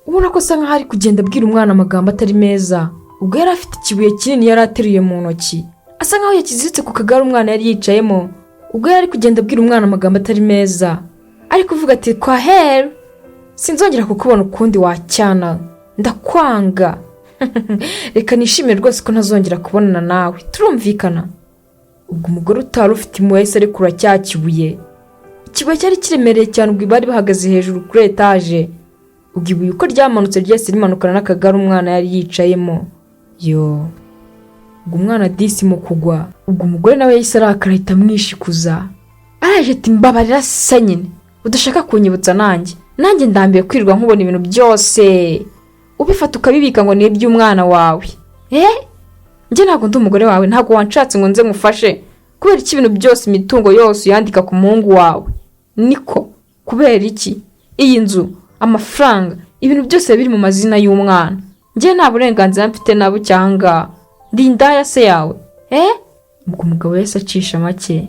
ubona ko asa nkaho ari kugenda abwira umwana amagambo atari meza. Ubwo yari afite ikibuye kinini yari ateruye mu ntoki, asa nkaho yakiziritse ku kagare umwana yari yicayemo. Ubwo yari kugenda abwira umwana amagambo atari meza, ari kuvuga ati kwa heri, sinzongera kukubona ukundi wacyana, ndakwanga. Reka nishimire rwose ko ntazongera kubonana nawe, turumvikana. Ubwo umugore utari ufite impuhwe yahise arekura cya kibuye. Ikibuye cyari kiremereye cyane, ubwo bari bahagaze hejuru kuri etaje. Ubwo ibuye uko ryamanutse ryahise rimanukana n'akagare umwana yari yicayemo. Ubwo umwana disi mu kugwa, ubwo umugore nawe yahise arakara ahita amwishikuza. Araje ati mbabarira se nyine, udashaka kunyibutsa nanjye ndambiye kwirirwa nkubona ibintu byose ubifata ukabibika ngo ni iby'umwana wawe. Njye ntabwo ndi umugore wawe, ntabwo wanshatse ngo nze ngufashe kubera iki ibintu byose imitungo yose yandika ku muhungu wawe. Niko kubera iki iyi nzu, amafaranga, ibintu byose biri mu mazina y'umwana, njye nta burenganzira mfite nabo cyangwa ndi indaya se yawe. Ubwo umugabo yahise acisha make.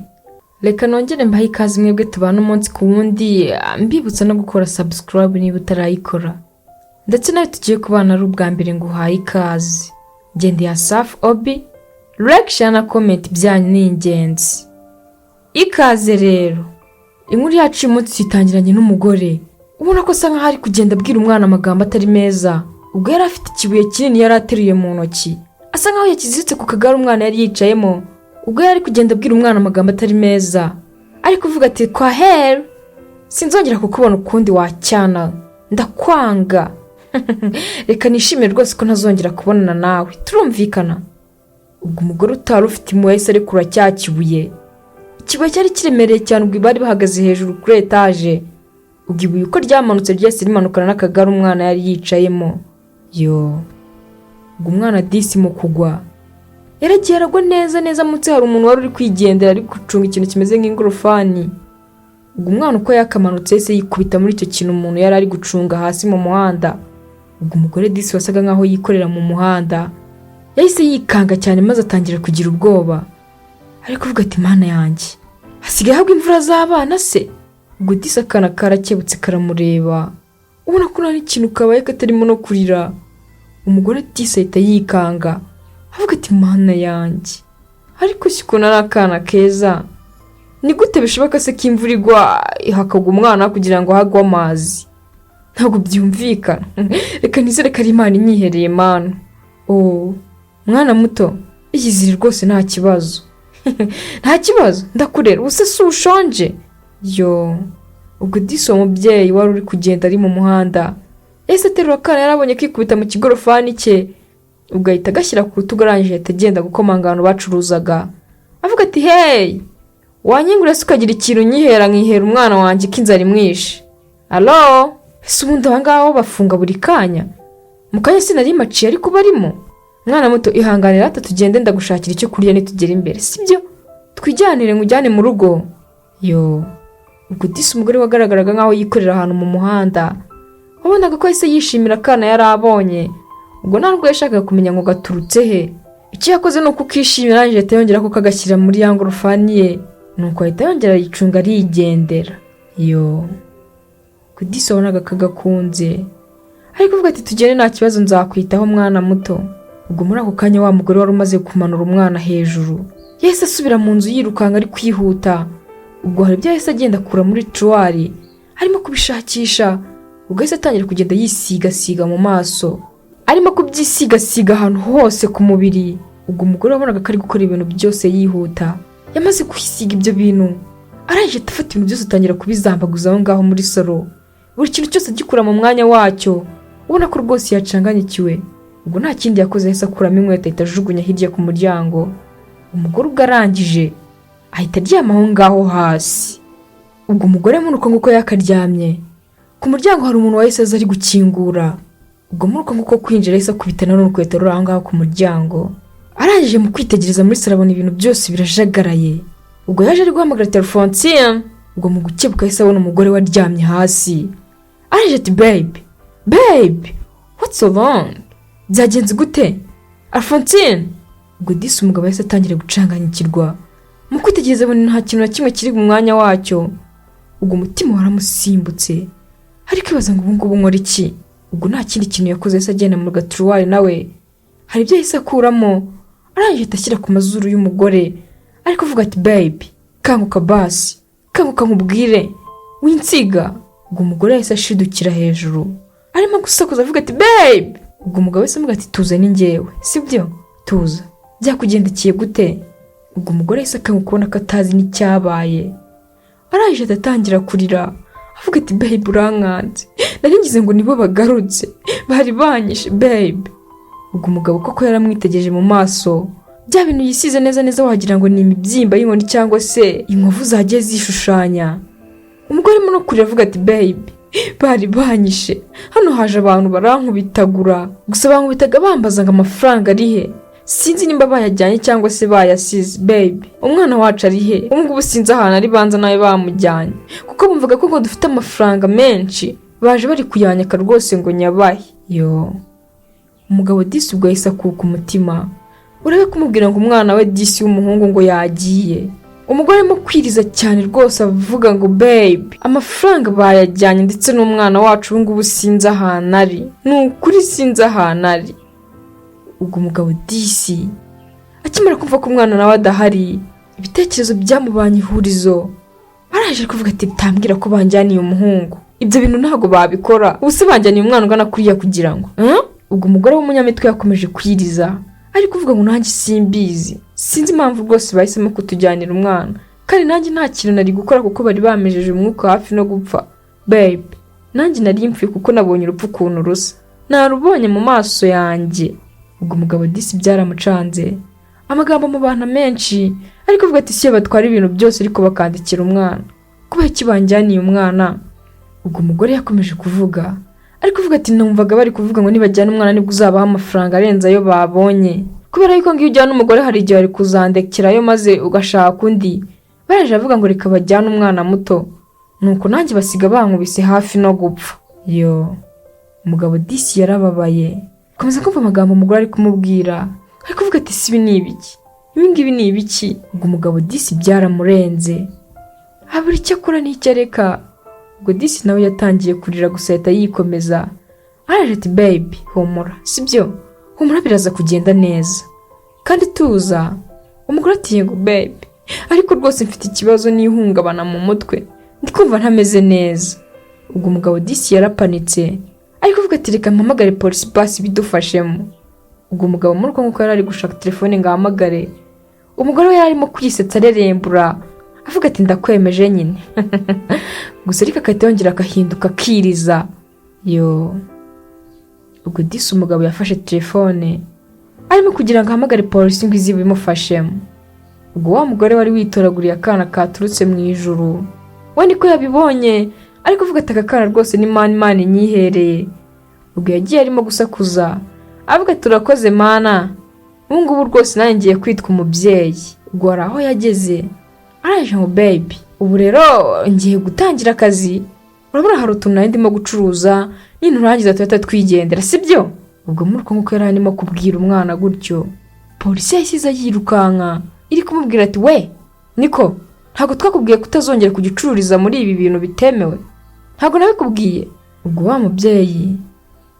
Reka nongere mbahe ikaze mwebwe tubana umunsi ku wundi, mbibutsa no gukora subscribe niba utarayikora, ndetse nawe tugiye kubana ari ubwa mbere ngo uhaye ikaze. Genda ya safi obi, like, share na comment, byanyu ni ingenzi. Ikaze rero. Inkuru yacu uyu munsi itangiranye n'umugore ubona ko asa nkaho ari kugenda abwira umwana amagambo atari meza. Ubwo yari afite ikibuye kinini yari ateruye mu ntoki, asa nkaho yakiziritse ku kagare umwana yari yicayemo. Ubwo yari kugenda abwira umwana amagambo atari meza, ari kuvuga ati kwa heri, sinzongera kukubona ukundi wacyana, ndakwanga. Reka nishimire rwose ko ntazongera kubonana nawe, turumvikana. Ubwo umugore utari ufite impuhwe yahise arekura cya kibuye. Ikibuye cyari kiremereye cyane, ubwo bari bahagaze hejuru kuri etaje. Ubwo ibuye uko ryamanutse ryahise rimanukana n'akagare umwana yari yicayemo. Ubwo umwana disi mu kugwa, yaragiye aragwa neza munsi hari umuntu wari uri kwigendera ari gucunga ikintu kimeze nk'ingorofani. Ubwo umwana uko yakamanutse yahise yikubita muri icyo kintu umuntu yari ari gucunga hasi mu muhanda. Ubwo umugore disi wasaga nkaho yikorera mu muhanda yahise yikanga cyane maze atangira kugira ubwoba, ari kuvuga ati mana yanjye, hasigaye hagwa imvura z'abana se. Ubwo disi akana karakebutse karamureba, ubona ko nta n'ikintu kabaye katarimo no kurira. Umugore disi ahita yikanga avuga ati mana yanjye, ariko siko nari akana keza, ni gute bishoboka se ko imvura igwa ihakagwa umwana kugira ngo hagwe amazi? Ntabwo byumvikana. Reka nizere ko ari Imana inyihereye mana. Mwana muto, iyizire rwose nta kibazo. Nta kibazo, ndakurera, ubuse si ushonje? Ubwo disi uwo mubyeyi wari uri kugenda ari mu muhanda yahise aterura akana yarabonye kwikubita mu kigorofani cye. Ubwo ahita agashyira ku rutugu, arangije ahita agenda gukomanga abantu bacuruzaga avuga ati hey, wanyingura se ukagira ikintu nyihera nkihera umwana wanjye ko inzara imwishe? Alo, ese ubundi aba ngaho bafunga buri kanya? Mu kanya sinari maciye ariko barimo. Mwana muto, ihanganira ata tugende ndagushakira icyo kurya nitugera imbere, sibyo? Twijyanire ngujyane mu rugo. Ubwo disi umugore wagaragaraga nkaho yikorera ahantu mu muhanda, wabonaga ko yahise yishimira akana yari abonye. Ubwo ntabwo yashakaga kumenya ngo gaturutse he. Icyo yakoze ni uko ukishimira, arangije ahita yongera ko kagashyira muri ya ngorofani ye, nuko ahita yongera yicunga arigendera. Disi wabonaga kagakunze, ariko uvuga ati tugende nta kibazo, nzakwitaho mwana muto. Ubwo muri ako kanya wa mugore wari umaze kumanura umwana hejuru yahise asubira mu nzu yirukanga ari kwihuta. Ubwo hari ibyo yahise agenda akura muri tiruwari arimo kubishakisha. Ubwo yahise atangira kugenda yisigasiga mu maso, arimo kubyisigasiga ahantu hose ku mubiri. Ubwo umugore wabonaga ko ari gukora ibintu byose yihuta. Yamaze kwisiga ibyo bintu, arangije afata ibintu byose atangira kubizambaguza aho ngaho muri salo, buri kintu cyose agikura mu mwanya wacyo, ubona ko rwose yacanganyikiwe. Ubwo nta kindi yakoze, yahise akuramo inkweto ahita ajugunya hirya ku muryango. Umugore ubwo arangije ahita aryama aho ngaho hasi. Ubwo umugore muri uko nguko yakaryamye, ku muryango hari umuntu wahise aza ari gukingura. Ubwo muri uko nguko kwinjira yahise akubitana n'urukweto ruri aho ngaho ku muryango. Arangije mu kwitegereza muri salo abona ibintu byose birajagaraye. Ubwo yaje ari guhamagara telefone. Ubwo mu gukebuka yahise abona umugore waryamye hasi. Arangije ati babe, what's so wrong? Byagenze gute Alphonsine? Ubwo disi umugabo yahise atangira gucanganyikirwa, mu kwitegereza abona nta kintu na kimwe kiri mu mwanya wacyo. Ubwo umutima waramusimbutse, ari kwibaza ngo ubu ngubu nkora iki? ubwo nta kindi kintu yakoze yahise agenda mu gaturuwari nawe hari ibyo yahise akuramo arangije ashyira ku mazuru y'umugore ariko avuga ati babe kanguka basi kanguka nkubwire winsiga. ubwo umugore yahise ashidukira hejuru arimo gusakuza avuga ati babe. ubwo umugabo wese amuga ati tuza ni njyewe sibyo tuza byakugendekeye gute. ubwo umugore yahise akanguka ubona ko atazi n'icyabaye arangije atatangira kurira avuga ati babe urankanze nari ngize ngo nibo bagarutse bari banyishe babe. ubwo umugabo koko yaramwitegereje mu maso bya bintu yisize neza neza wagira ngo ni imibyimba y'inkoni cyangwa se inkovu zagiye zishushanya. umugore arimo no kurira avuga ati babe bari banyishe hano haje abantu barankubitagura gusa bankubitaga bambaza ngo amafaranga ari he sinzi nimba bayajyanye cyangwa se bayasize babe umwana wacu ari he ubungubu sinzi ahantu ari banza nawe bamujyanye kuko bumvaga ko ngo dufite amafaranga menshi baje bari kuyanyaka rwose ngo nyabahe. yo umugabo disi ubwo yahise akuka umutima urebe kumubwira ngo umwana we disi w'umuhungu ngo yagiye. umugore arimo kwiriza cyane rwose avuga ngo babe amafaranga bayajyanye ndetse n'umwana wacu ubungubu sinzi ahantu ari ni ukuri sinzi ahantu ari. ubwo umugabo disi akimara kumva ko umwana nawe adahari ibitekerezo byamubanye ihurizo araje kuvuga ati bitambwira ko banjyaniye umuhungu ibyo bintu ntabwo babikora ubuse banjyaniye umwana ungana kuriya kugira ngo ubwo umugore w'umunyamitwe yakomeje kwiriza ari kuvuga ngo nanjye simbizi sinzi impamvu rwose bahisemo kutujyanira umwana kandi nanjye nta kintu nari gukora kuko bari bamejeje umwuka hafi no gupfa babe nanjye nari mpfuye kuko nabonye urupfu ukuntu rusa narubonye mu maso yanjye. ubwo umugabo disi byaramucanze amagambo mu bantu menshi ariko avuga ati siyo batwara ibintu byose ariko bakandikira umwana kubera iki banjyaniye umwana. ubwo umugore yakomeje kuvuga ariko uvuga ati numvaga bari kuvuga ngo nibajyana umwana nibwo uzabaha amafaranga arenze ayo babonye kubera yuko ngiyo ujyana umugore hari igihe ari kuzandekerayo maze ugashaka undi baraje avuga ngo reka bajyane umwana muto nuko nanjye basiga bankubise hafi no gupfa. yo umugabo disi yarababaye komeza kumva amagambo umugore ari kumubwira ariko uvuga ati sibi ni ibiki ibingibi ni ibiki. ubwo umugabo disi byaramurenze habura icyo akora n'icyo areka. ubwo disi nawe yatangiye kurira gusa ahita yikomeza araje ati babe humura sibyo humura biraza kugenda neza kandi tuza. umugore ati yego babe ariko rwose mfite ikibazo n'ihungabana mu mutwe ndikumva ntameze neza. ubwo umugabo disi yarapanitse ariko uvuga ati reka mpamagare polisi basi bidufashemo. ubwo umugabo muri uko nguko yari ari gushaka telefone ngo ahamagare umugore we yari arimo kwisetsa arerembura avuga ati ndakwemeje nyine gusa ariko akahita yongera akahinduka akiriza. yo ubwo disi umugabo yafashe telefone arimo kugira ngo ahamagare polisi ngo izi bimufashemo. ubwo wa mugore wari witoraguriye akana katurutse mu ijuru we niko yabibonye ariko uvuga ati aka kana rwose ni mani nyihereye. ubwo yagiye arimo gusakuza avuga ati urakoze mana ubungubu rwose nanjye ngiye kwitwa umubyeyi. ubwo hari aho yageze araje ngo babe ubu rero ngiye gutangira akazi urabona hari utuntu nari ndimo gucuruza nyine urangiza tuhita twigendera sibyo. ubwo muri uko nguko yari arimo kubwira umwana gutyo polisi yahise yirukanka iri kumubwira ati we niko ntabwo twakubwiye kutazongera kugicururiza muri ibi bintu bitemewe ntabwo nabikubwiye. ubwo wa mubyeyi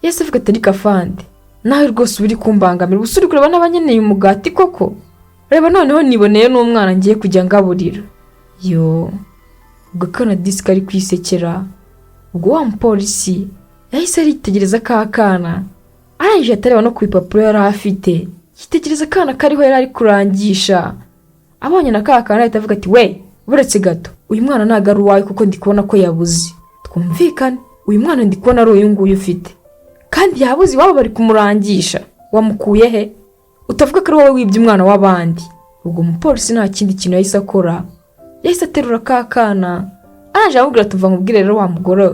yahise avuga ati ariko afande nawe rwose uri kumbangamira ubusa uri kureba n'abanyeneye umugati koko reba noneho niboneye n'umwana ngiye kujya ngaburira. yo ubwo kana disi kari kwisekera ubwo wa mupolisi yahise aritegereza ka kana arangije atareba no ku ipapuro yari afite yitegereza akana kariho yari ari kurangisha abonye na ka kana ahita avuga ati we buretse gato uyu mwana ntago ari uwawe kuko ndi kubona ko yabuze twumvikane uyu mwana ndi kubona ari uyu nguyu ufite kandi yabuze iwabo bari kumurangisha wamukuye he utavuga ko ari wowe wibye umwana w'abandi. ubwo umupolisi nta kindi kintu yahise akora yahise aterura ka kana araje amubwira tuva nkubwire rero wa mugore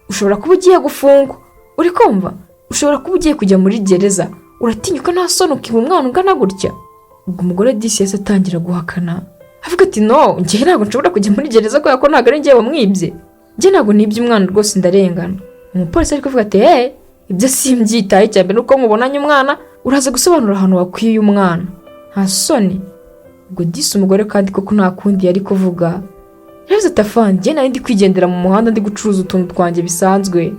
ushobora kuba ugiye gufungwa uri kumva ushobora kuba ugiye kujya muri gereza uratinyuka nta soni ukiba umwana ungana gutya. ubwo umugore disi yahise atangira guhakana avuga ati no njye ntabwo nshobora kujya muri gereza kubera ko ntabwo ari njye wamwibye njye ntabwo nibye umwana rwose ndarengana. umupolisi ari kuvuga ati ibyo simbyitaye cyane nuko mubonanye umwana uraza gusobanura ahantu wakwiye umwana nta soni. ubwo disi umugore kandi koko nta kundi yari kuvuga yavuze ati afande njye nari ndi kwigendera mu muhanda ndi gucuruza utuntu twanjye bisanzwe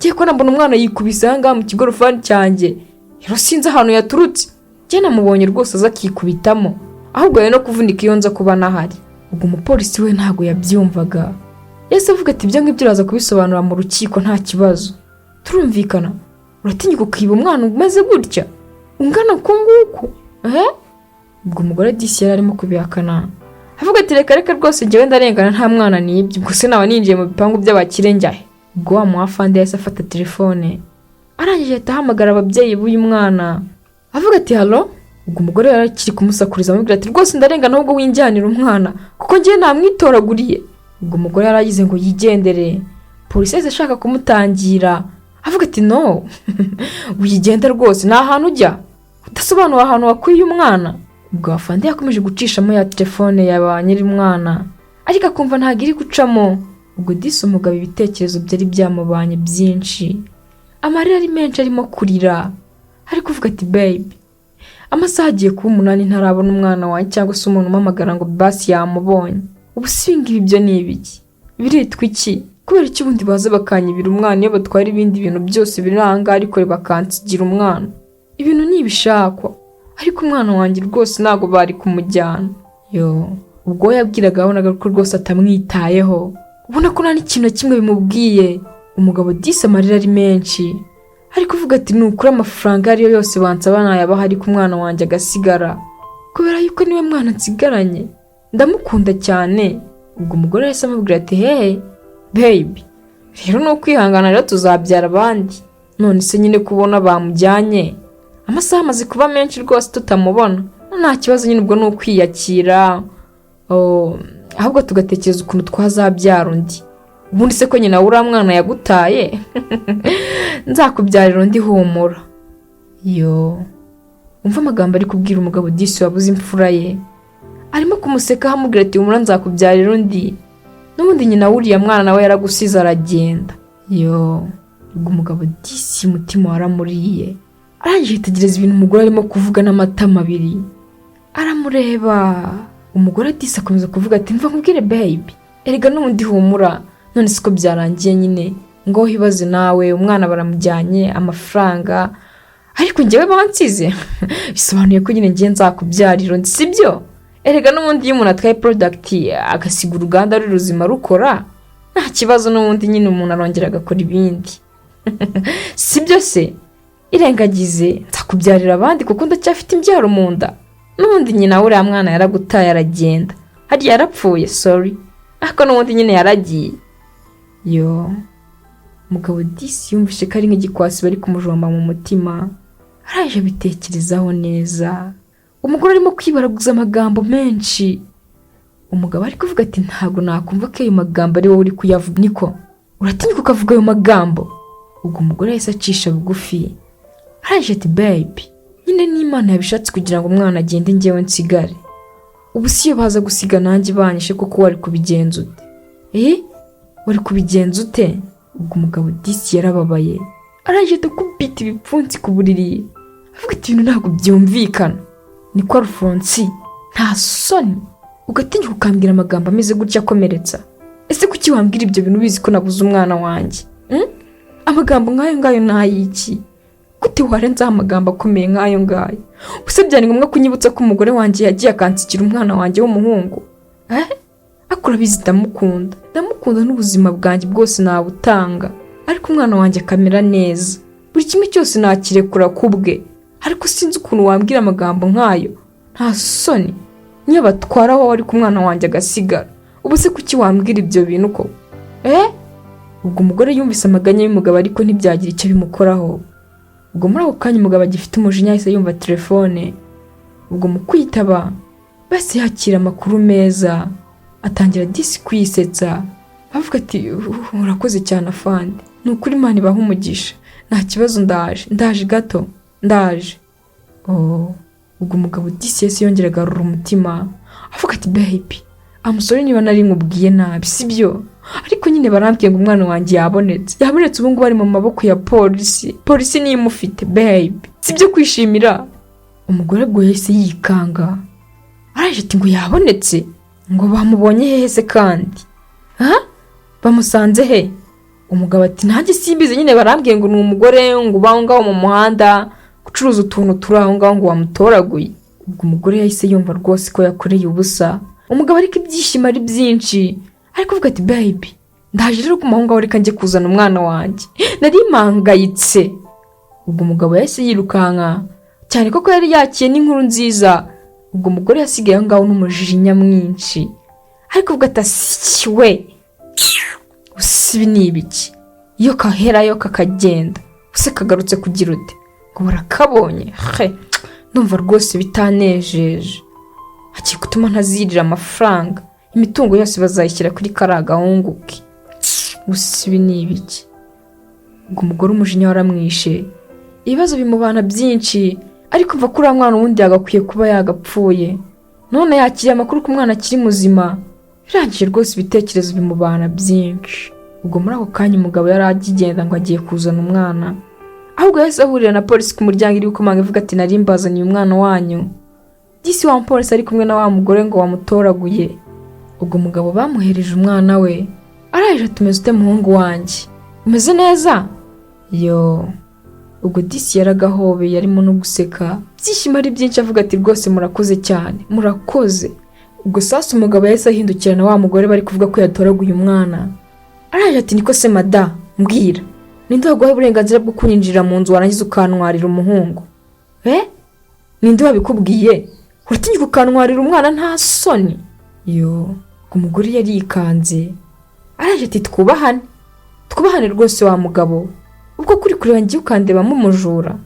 ngiye ko nabona umwana yikubise ahangaha mu kigorofani cyanjye, rero sinzi ahantu yaturutse. Njye namubonye rwose aza akikubitamo, ahubwo yari no kuvunika iyo nza kuba nahari. Ubwo umupolisi we ntabwo yabyumvaga, yahise avuga ati ibyo ngibyo uraza kubisobanura mu rukiko nta kibazo. Turumvikana, uratinyuka ukiba umwana umeze gutya ungana uko nguko? Ubwo umugore disi yari arimo kubihakana, avuga ati reka rwose njyewe ndarengana nta mwana nibye, ubwo se nawe ninjiye mu bipangu by'abakire njyahe. Ubwo wa muhafande yahise afata telefone, arangije ahita ahamagara ababyeyi b'uyu mwana avuga ati halo. Ubwo umugore yari akiri kumusakuriza amubwira ati rwose ndarengana ahubwo winjyanira umwana kuko njyewe namwitoraguriye. Ubwo umugore yaragize ngo yigendere, polisi yahise ashaka kumutangira avuga ati no wigenda rwose nta hantu ujya udasobanura ahantu wakwiye umwana. Ubwo afande yakomeje gucishamo ya telefone ya ba nyiri umwana ariko akumva ntabwo iri gucamo. Ubwo disi umugabo ibitekerezo byari byamubanye byinshi, amarira ari menshi arimo kurira, ari kuvuga ati baby, amasaha agiye kuba 8 ntarabona umwana wanjye cyangwa se umuntu umamagara ngo basi yamubonye. Ubu singa ibyo ni ibiki? Biritwa iki? Kubera iki ubundi baza bakanyibira umwana iyo batwara ibindi bintu byose biranga ariko bakansigira umwana? Ibintu ni ibishakwa, ariko umwana wanjye rwose ntago bari kumujyana. Ubwo yabwiraga abonaga ko rwose atamwitayeho, ubona ko nta n'ikintu kimwe bimubwiye. Umugabo disi amarira ari menshi, ari kuvuga ati nukuri amafaranga ariyo yose bansaba nayabaha ariko umwana wanjye agasigara, kubera yuko niwe mwana nsigaranye, ndamukunda cyane. Ubwo umugore yahise amubwira ati hey baby, rero no kwihangana rero tuzabyara abandi. None se nyine kubona bamujyanye amasaha amaze kuba menshi rwose tutamubona, nta kibazo nyine ubwo no kwiyakira, ahubwo tugatekereza ukuntu twazabyara undi. Ubundi se ko nyina uriya mwana yagutaye nzakubyarira undi humura. Umva amagambo ari kubwira umugabo disi wabuze imfura ye, arimo kumuseka amubwira ati humura nzakubyarira undi, n'ubundi nyina wuriya mwana nawe yaragusize aragenda. Ubwo umugabo disi umutima waramuriye, arangije yitegereza ibintu umugore arimo kuvuga n'amatama abiri, aramureba. Umugore disi akomeza kuvuga ati mva nkubwire baby, erega n'ubundi humura, none siko byarangiye nyine ngo hibaze nawe umwana baramujyanye amafaranga ariko njyewe bansize bisobanuye ko nyine ngiye nzakubyarira undi, sibyo? Erega n'ubundi iyo umuntu atwaye product agasiga uruganda ari ruzima rukora nta kibazo, n'ubundi nyine umuntu arongera agakora ibindi sibyo se? Irengagize nzakubyarira abandi kuko ndacyafite imbyaro mu nda, n'ubundi nyina uriya mwana yaragutaye aragenda, hari yarapfuye sorry, ariko n'ubundi nyine yaragiye. Umugabo disi yumvise ko ari nk'igikwasi bari kumujomba mu mutima, araje abitekerezaho neza. Umugore arimo kwibaraguza amagambo menshi. Umugabo ari kuvuga ati ntabwo nakumva ko ayo magambo ari wowe uri kuyavuga, niko uratinyuka ukavuga ayo magambo? Ubwo umugore yahise acisha bugufi, araje ati baby, nyine n'Imana yabishatse kugira ngo umwana agende njyewe nsigare. Ubu si yo baza gusiga nanjye banyishe kuko wari kubigenza ute? Wari kubigenza ute? Ubwo umugabo disi yarababaye, araje akubita ibipfunsi ku buriri, avuga ati ibintu ntabwo byumvikana. Niko Alphonse, nta soni ugatinyuka ukambwira amagambo ameze gutya akomeretsa? Ese kuki wambwira ibyo bintu ubizi ko nabuze umwana wanjye? Amagambo nk'ayo ngayo nayiki? Gute warenza amagambo akomeye nk'ayo ngayo? Use byari ngombwa kunyibutsa ko umugore wanjye yagiye akansikira umwana wanjye w'umuhungu? Akora bizi ndamukunda n'ubuzima bwanjye bwose nabutanga, ariko umwana wanjye akamera neza, buri kimwe cyose nakirekura kubwe, ariko sinzi ukuntu wambwira amagambo nk'ayo. Nta soni niyo batwaraho wari ku mwana wanjye agasigara. Ubu se kuki wambwira ibyo bintu ko? Ubwo umugore yumvise amaganya y'umugabo ariko ntibyagira icyo bimukoraho. Ubwo muri ako kanya umugabo agifite umujinya yahise yumva telefone. Ubwo mu kwitaba basi yakira amakuru meza, atangira disi kwisetsa avuga ati urakoze cyane afande, nukuri Imana ibaha umugisha, nta kibazo ndaje gato ndaje. Ubwo umugabo disi yese yongera agarura umutima avuga ati baby, amusore niba nari nkubwiye nabi sibyo, ariko nyine barambwiye ngo umwana wanjye yabonetse ubu ngubu ari mu maboko ya polisi niyo imufite baby, sibyo kwishimira? Umugore bwo yahise yikanga, araje ati ngo yabonetse, ngo bamubonye hehe se kandi? Bamusanze he? Umugabo ati ntajye simbize nyine barambwiye ngo ni umugore ngo ubaho ngaho mu muhanda gucuruza utuntu turi aho ngaho ngo wamutoraguye. Ubwo umugore yahise yumva rwose ko yakoreye ubusa. Umugabo ariko ibyishimo ari byinshi ariko avuga ati baby ndaje rero kumaho ngaho reka njye kuzana umwana wanjye nari mpangayitse. Ubwo umugabo yahise yirukanka cyane koko yari yakiye n'inkuru nziza. Ubwo umugore yasigaye aho ngaho n'umujinya mwinshi ariko avuga ati asiwe usibi ni ibiki iyo kaherayo kakagenda use kagarutse kugira ute ngo barakabonye ndumva rwose bitanejeje hagiye gutuma ntazirira amafaranga imitungo yose bazayishyira kuri kariya gahungu ke usibi ni ibiki. Ubwo umugore umujinya waramwishe ibibazo bimubana byinshi ariko mva kuri mwana ubundi yagakwiye kuba yagapfuye none yakiriye amakuru ko umwana akiri muzima birangije rwose ibitekerezo bimubana byinshi. Ubwo muri ako kanya umugabo yari agigenda ngo agiye kuzana umwana ahubwo yahise ahurira na polisi ku muryango iri gukomanga ivuga ati nari mbazaniye umwana wanyu. Disi wa polisi ari kumwe na wa mugore ngo wamutoraguye. Ubwo umugabo bamuhereje umwana we araje tumeze ute muhungu wanjye umeze neza yo. Ubwo disi yaragahobeye yarimo no guseka byishimo ari byinshi avuga ati rwose murakoze cyane murakoze. Ubwo sasa umugabo yahise ahindukira na wa mugore bari kuvuga ko yatoraguye umwana araje ati niko se mada mbwira ninde waguhaye uburenganzira bwo kunyinjira mu nzu warangiza ukantwarira umuhungu ninde wabikubwiye uratinyuka ukantwarira umwana nta soni yo. Umugore yari yikanze araje ati twubahane rwose wa mugabo ubwo kuri kureba ngiye ukandebamo umujura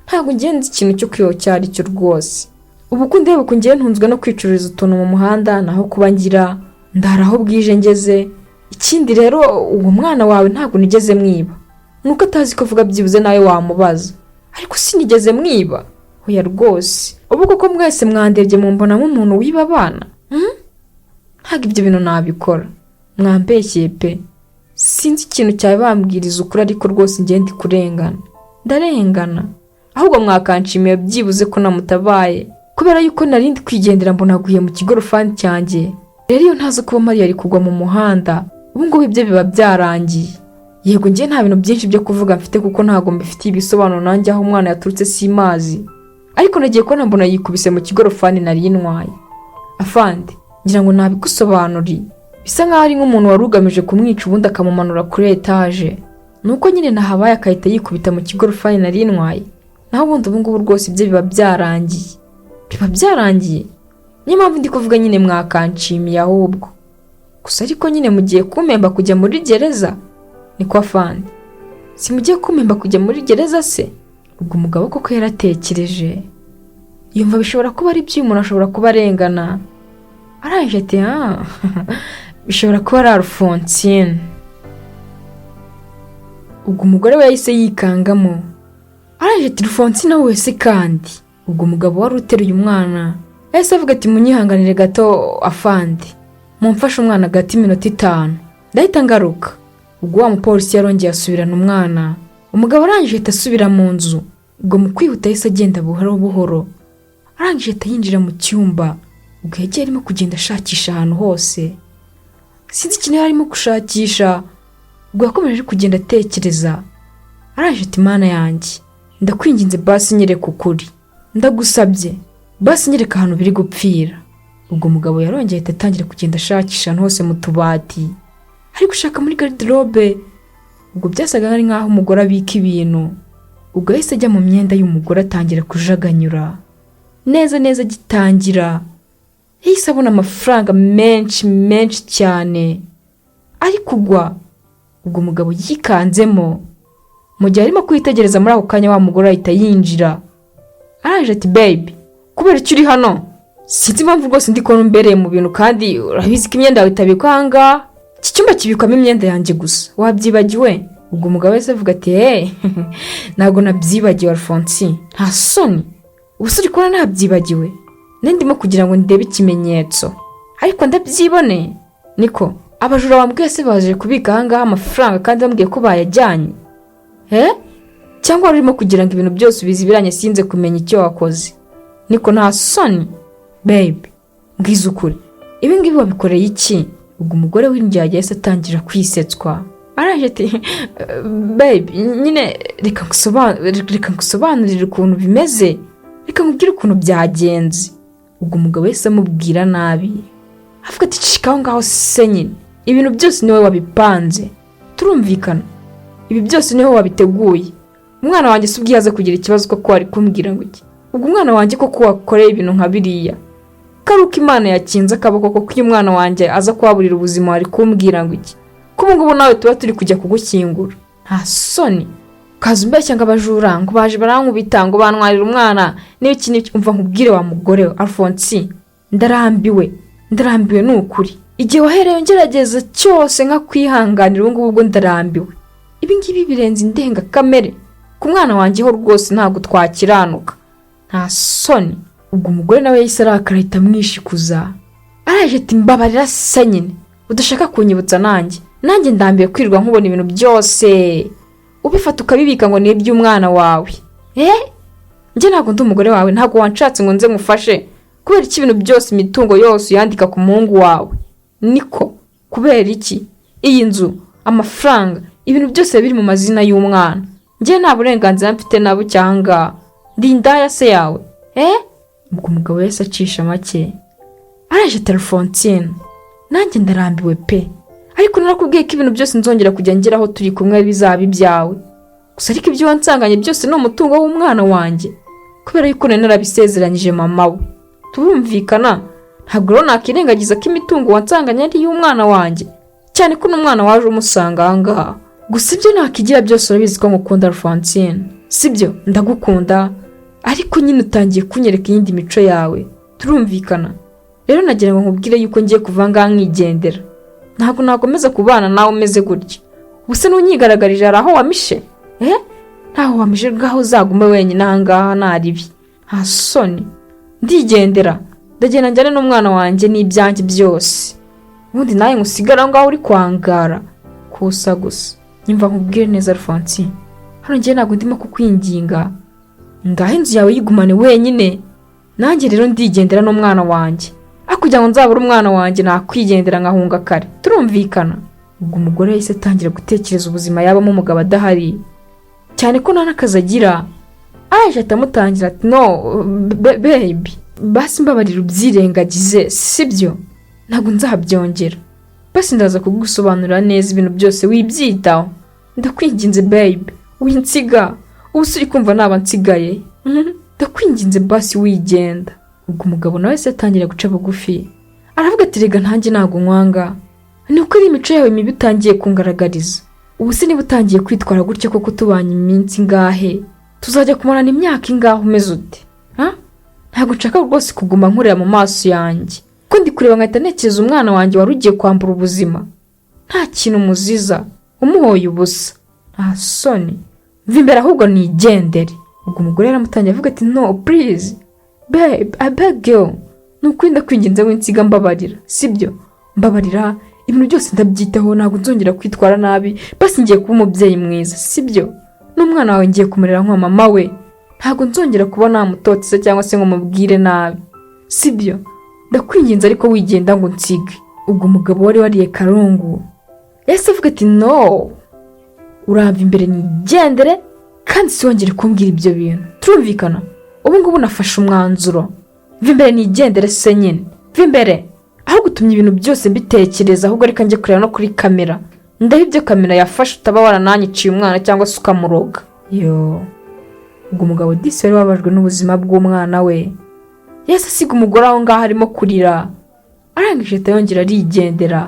ntabwo ngenzi ikintu cyo kwiyocyara icyo rwose ubu ko ndeba ko ngiye ntunzwe no kwicururiza utuntu mu muhanda naho kuba ngira ndaraho bwije ngeze. Ikindi rero uwo mwana wawe ntabwo nigeze mwiba nuko atazi ko avuga byibuze nawe wamubaza ariko sinigeze mwiba hoya rwose ubu koko mwese mwandebye mumbona nk'umuntu wiba abana ntabwo ibyo bintu nabikora mwambeshye pe sinzi ikintu cyawe bambwiriza ukuri ariko rwose ngende kurengana ndarengana ahubwo mwakanshimiye byibuze ko namutabaye kubera yuko narindi kwigendera mbonaguye mu kigorofani cyanjye. Rero iyo ntazi kuba Mariya ari kugwa mu muhanda ubu ngubu ibyo biba byarangiye. Yego ngiye nta bintu byinshi byo kuvuga mfite kuko ntago mbifitiye ibisobanuro nanjye aho umwana yaturutse simazi ariko nagiye ko mbona yikubise mu kigorofani nari intwaye. Afande ngira ngo nabigusobanuri bisa nkaho ari nk'umuntu wari ugamije kumwica ubundi akamumanura kuri etaje nuko nyine nahabaye akahita yikubita mu kigorofani nari intwaye naho ubundi ubu ngubu rwose ibyo biba byarangiye niyo mpamvu ndi kuvuga nyine mwakanshimiye ahubwo gusa ariko nyine mugiye kumpemba kujya muri gereza niko afande si mugiye kumpemba kujya muri gereza se. Ubwo umugabo koko yaratekereje yumva bishobora kuba ari byo umuntu ashobora kuba arengana araje ati bishobora kuba ari Alphonsine. Ubwo umugore we yahise yikangamo araje ati Alphonsine wese kandi. Ubwo umugabo wari uteruye umwana yahise avuga ati munyihanganire gato afande mumfashe umwana gati iminota 5 ndahita ngaruka. Ubwo wa mupolisi yarongeye asubirana umwana umugabo arangije asubira mu nzu. Ubwo mu kwihuta yahise agenda buhoro buhoro arangije yinjira mu cyumba. Ubwo yagiye arimo kugenda ashakisha ahantu hose sinzi ikintu yarimo gushakisha. Ubwo yakomeje kugenda atekereza arangije ati Mana yanjye ndakwinginze basi nyereka ukuri ndagusabye basi nyereka ahantu biri gupfira. Ubwo umugabo yarongeye atangira kugenda ashakisha ahantu hose mu tubati ari gushaka muri garderobe. Ubwo byasaga nk'aho umugore abika ibintu. Ubwo yahise ajya mu myenda y'umugore atangira kujaganyura neza gitangira yahise abona amafaranga menshi cyane ari kugwa. Ubwo umugabo yikanzemo mu gihe arimo kwitegereza muri ako kanya wa mugore ahita yinjira araje ati baby kubera icyo uri hano sinzi impamvu rwose ndi kubona umbereye mu bintu kandi urabizi ko imyenda yawe itabikwa ahangaha iki cyumba kibikwamo imyenda yanjye gusa wabyibagiwe. Ubwo umugabo wese avuga ati ntabwo nabyibagiwe Alphonsine nta soni ubuse uri kubona nabyibagiwe ndimo kugira ngo ndebe ikimenyetso ariko ndabyiboneye niko abajura bambwiye se baje kubika ahangaha amafaranga kandi bambwiye ko bayajyanye cyangwa urimo kugira ngo ibintu byose bizibiranye sinze kumenya icyo wakoze niko nta soni baby mbwiza ukuri ibi ngibi wabikoreye iki. Ubwo umugore w'injyage yahise atangira kwisetswa araje ati babe nyine reka ngusobanurire ukuntu bimeze, reka nkubwire ukuntu byagenze. ubwo umugabo yahise amubwira nabi avuga ati cikaho ngaho se nyine, ibintu byose niwe wabipanze, turumvikana, ibi byose niwe wabiteguye. Umwana wanjye se ubwiye aza kugira ikibazo ko ari kumbwira ngo iki? ubwo umwana wanjye koko wakoreye ibintu nka biriya, karuka Imana yakinze akaboko ko uyu mwana wanjye aza kuhaburira ubuzima wari kumbwira ngo iki? ko ubu ngubu nawe tuba turi kujya kugushyingura, nta soni kaza umbeshya ngo abajura ngo baje barankubita ngo bantwarira umwana n'iki umva nkubwire wa mugore we Alphonse, ndarambiwe n'ukuri. Igihe wahereye ngerageza cyose nka kwihanganira ubu ngubu ndarambiwe. Ibi ngibi birenze indenga kamere, ku mwana wanjye ho rwose ntabwo twakiranuka, nta soni. ubwo umugore nawe yahise arakara ahita amwishikuza, araje ati mbabarira se nyine, udashaka kunyibutsa nanjye ndambiwe kwirirwa nkubona ibintu byose ubifata ukabibika ngo ni iby'umwana wawe. Njye ntabwo ndi umugore wawe, ntabwo wanshatse ngo nze ngufashe kubera iki ibintu byose imitungo yose uyandika ku muhungu wawe? Niko kubera iki iyi nzu, amafaranga, ibintu byose biri mu mazina y'umwana? Njye nta burenganzira mfite na buke ahangaha, ndi indaya se yawe? ubwo umugabo yahise acisha make, araje Alphonsine, nanjye ndarambiwe pe, ariko narakubwiye ko ibintu byose nzongera kujya ngeraho turi kumwe bizaba ibyawe, gusa ariko ibyo wansanganye byose ni umutungo w'umwana wanjye, kubera yuko narabisezeranyije mama we, turumvikana. Ntabwo rero nakirengagiza ko imitungo wansanganye ari iy'umwana wanjye, cyane ko n'umwana waje umusanga ahangaha. gusa ibyo nakigira byose urabizi ko ngukunda Alphonsine, sibyo? Ndagukunda, ariko nyine utangiye kunyereka iyindi mico yawe, turumvikana. rero nagira ngo nkubwire yuko ngiye kuva ngaha nkigendera, ntabwo nakomeza kubana nawe umeze gutya. ubuse n'unyigaragarije hari aho wamishe? ntaho wamishe, ngaho uzagume wenyine ahangaha naribi, nta soni. ndigendera, ndagenda njyane n'umwana wanjye n'ibyanjye byose, ubundi nawe ngusigara ngaho uri kwangara gusa. nyumva nkubwire neza Alphonsine, hano ngiye ntabwo ndimo kukwinginga, ngaho inzu yawe yigumane wenyine, nanjye rero ndigendera n'umwana wanjye. kugira ngo nzabure umwana wanjye nakwigendera nkahunga kare, turumvikana. ubwo umugore yahise atangira gutekereza ubuzima yabamo umugabo adahari, cyane ko nta n'akazi agira. aje atamutangira ati no baby, basi mbabarira ubyirengagize, sibyo? ntabwo nzabyongera, basi ndaza kugusobanurira neza ibintu byose wibyitaho, ndakwinginze baby, winsiga, ubu uri kumva naba nsigaye? ndakwinginze basi wigenda. ubwo umugabo nawe se atangira guca bugufi, aravuga ati rega ntanjye ntabwo nkwanga, ni uko ari imico yawe mibi utangiye kungaragariza. ubu se niba utangiye kwitwara gutya koko tubanye iminsi ngahe, tuzajya kumarana imyaka ingahe umeze ute? ntabwo nshaka rwose kuguma nkurira mu maso yanjye, ko ndi kureba nkahita ntekereza umwana wanjye wari ugiye kwambura ubuzima, nta kintu muziza umuhoye ubusa, nta soni. mva imbere ahubwo nigendere. ubwo umugore yaramutangiye avuga ati no please babe, I beg you, nukuri ndakwinginze winsiga, mbabarira, sibyo? mbabarira, ibintu byose ndabyitaho, ntabwo nzongera kwitwara nabi, basi ngiye kuba umubyeyi mwiza, sibyo? n'umwana wawe ngiye kumurera nka mama we, ntabwo nzongera kuba namutotse cyangwa se ngo mubwire nabi, sibyo? ndakwinginze ariko wigenda ngo nsige. ubwo umugabo wari wariye karungu yahise avuga ati no, urava imbere nigendere, kandi siwongere kumbwira ibyo bintu, turumvikana? ubu ngubu nafashe umwanzuro, mva imbere nigendere se nyine, mva imbere. aho gutumye ibintu byose mbitekereza, ahubwo reka njye kureba no kuri kamera, ndaho ibyo kamera yafashe utaba warananyiciye umwana cyangwa se ukamuroga. ubwo umugabo disi wari wabajwe n'ubuzima bw'umwana we yahise asiga umugore aho ngaho arimo kurira, arangije ahita yongera arigendera.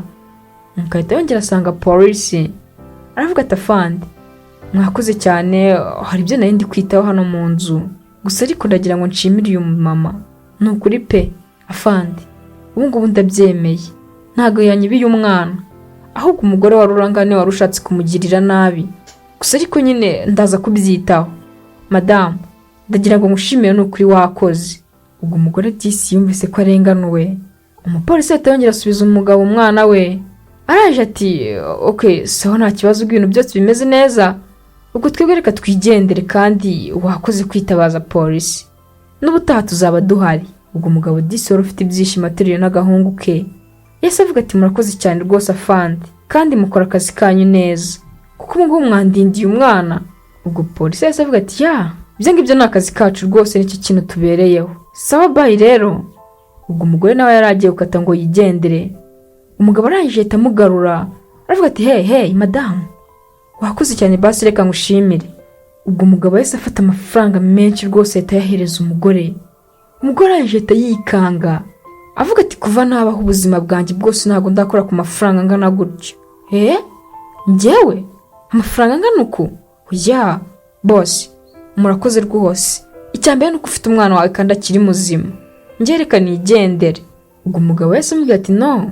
ahita yongera asanga polisi, aravuga ati afande, mwakoze cyane, hari ibyo nari ndi kwitaho hano mu nzu, gusa ariko ndagira ngo nshimire uyu mama, ni ukuri pe afande, ubu ngubu ndabyemeye, ntabwo yanyibiye umwana, ahubwo umugore wari urangane wari ushatse kumugirira nabi, gusa ariko nyine ndaza kubyitaho. madamu, ndagira ngo ngushimire, ni ukuri wakoze. ubwo umugore disi yumvise ko arenganuwe, umupolisi ahita yongera asubiza umugabo umwana we, araje ati okay sawa, nta kibazo, ibintu byose bimeze neza, ubwo twebwe reka twigendere, kandi wakoze kwitabaza polisi, n'ubutaha tuzaba duhari. ubwo umugabo disi wari ufite ibyishimo ateruye n'agahungu ke yahise avuga ati murakoze cyane rwose afande, kandi mukora akazi kanyu neza kuko ubu ngubu mwandindiye umwana. Ubwo polisi yahise avuga ati ibyo ngibyo ni akazi kacu rwose, nicyo kintu tubereyeho. Sawa bayi rero. Ubwo umugore nawe yari agiye gukata ngo yigendere. Umugabo arangije ahita amugarura aravuga ati hey madamu, wakoze cyane basi, reka ngushimire. Ubwo umugabo yahise afata amafaranga menshi rwose ahita ayahereza umugore. Umugore arangije ahita yikanga avuga ati kuva nabaho ubuzima bwanjye bwose ntabwo ndakora ku mafaranga angana gutyo. Njyewe amafaranga angana uku? Oya bosi, murakoze rwose. Icyambere nuko ufite umwana wawe kandi akiri muzima, ngereka nigendere. Ubwo umugabo yahise amubwira ati no,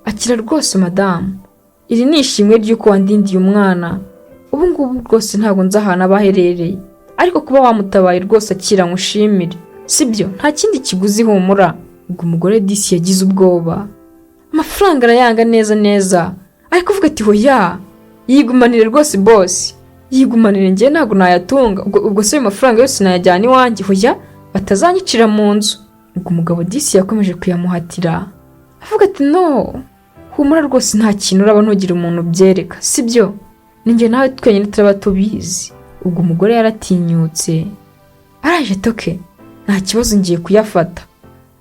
akira rwose madamu, iri ni ishimwe ry'uko wandindiye umwana. Ubu ngubu rwose ntabwo nzi ahantu aba aherereye, ariko kuba wamutabaye rwose akira ngushimire, sibyo? Nta kindi kiguzi, humura. Ubwo umugore disi yagize ubwoba, amafaranga arayanga neza ariko avuga ati hoya, yigumanire rwose bosi, yigumanire, njye ntabwo nayatunga. Ubwo se ayo mafaranga yose nayajyana iwanjye? Hoya, batazanyicira mu nzu. Ubwo umugabo disi yakomeje kuyamuhatira avuga ati no, humura rwose, nta kintu uraba ntugira umuntu byereka, sibyo? Ninjye nawe twenyine turaba tubizi. Ubwo umugore yaratinyutse araje toke, nta kibazo ngiye kuyafata,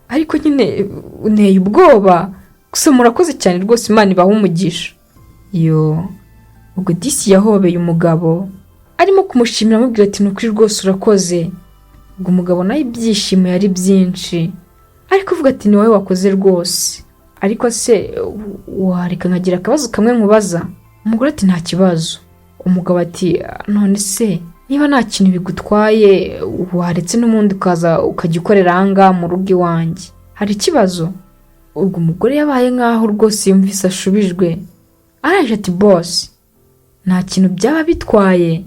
ariko nyine uneye ubwoba, gusa murakoze cyane rwose, Imana ibahe umugisha. Ubwo disi yahobeye umugabo arimo kumushimira amubwira ati nukuri rwose urakoze. Ubwo umugabo nawe ibyishimo yari byinshi ariko avuga ati ni wowe wakoze rwose, ariko se wareka nkagira akabazo kamwe nkubaza? Umugore ati nta kibazo. Umugabo ati none se niba nta kintu bigutwaye waretse n'umundi ukaza ukajya ukorera ahangaha mu rugo iwanjye, hari ikibazo? Ubwo umugore yabaye nkaho rwose yumvise ashubijwe, araje ati bosi, nta kintu byaba bitwaye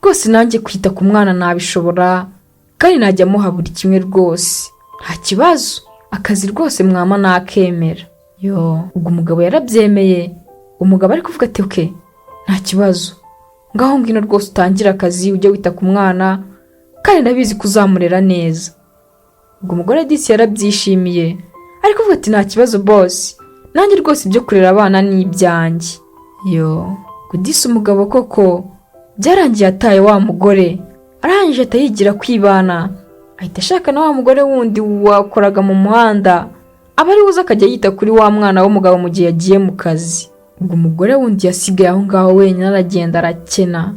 rwose, nanjye kwita ku mwana nabishobora kandi najya muha buri kimwe rwose, nta kibazo, akazi rwose mwama nakemera. Ubwo umugabo yarabyemeye. Umugabo ari kuvuga ati oke, nta kibazo, ngaho ngwino rwose utangira akazi, ujye wita ku mwana kandi ndabizi kuzamurera neza. Ubwo umugore disi yarabyishimiye ariko avuga ati nta kibazo bosi, nanjye rwose ibyo kurera abana ni ibyanjye. Disi umugabo koko byarangiye ataye wa mugore, arangije atayigira kwibana, ahita ashaka na wa mugore wundi wakoraga mu muhanda, aba ari uza akajya yita kuri wa mwana w'umugabo mu gihe yagiye mu kazi. Ubwo umugore wundi yasigaye aho ngaho wenyine aragenda arakena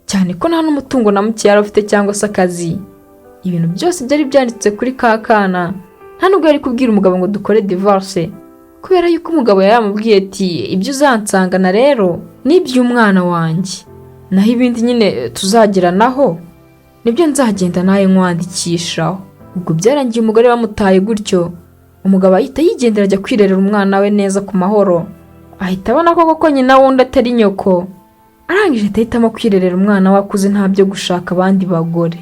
cyane ko nta n'umutungo na muke yari afite cyangwa se akazi. Ibintu byose byari byanditse kuri ka kana, nta nubwo yari kubwira umugabo ngo dukore divorce, kubera yuko umugabo yaramubwiye ati ibyo uzansangana rero ni iby'umwana wanjye, naho ibindi nyine tuzagiranaho nibyo nzagenda nawe nkwandikishaho. Ubwo byarangiye umugore bamutaye gutyo, umugabo ahita yigendera ajya kwirerera umwana we neza ku mahoro, ahita abona ko nyina wundi atari nyoko, arangije ahitamo kwirerera umwana we akuze nta byo gushaka abandi bagore.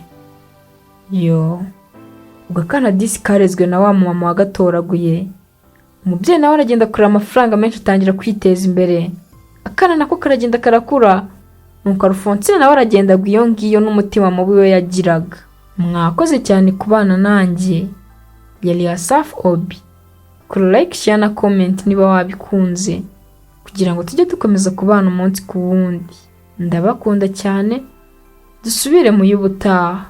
Ubwo akana disi karezwe na wa mama wagatoraguye, umubyeyi nawe aragenda kurera amafaranga menshi atangira kwiteza imbere, akana nako karagenda karakura, nuko Alphonsine nawe aragenda iyo ngiyo n'umutima mubi we yagiraga. Mwakoze cyane kubana nanjye, yari Asaf Obi. Kora like, share na comment niba wabikunze, kugira ngo tujye dukomeza kubana umunsi ku wundi. Ndabakunda cyane, dusubire mu y'ubutaha.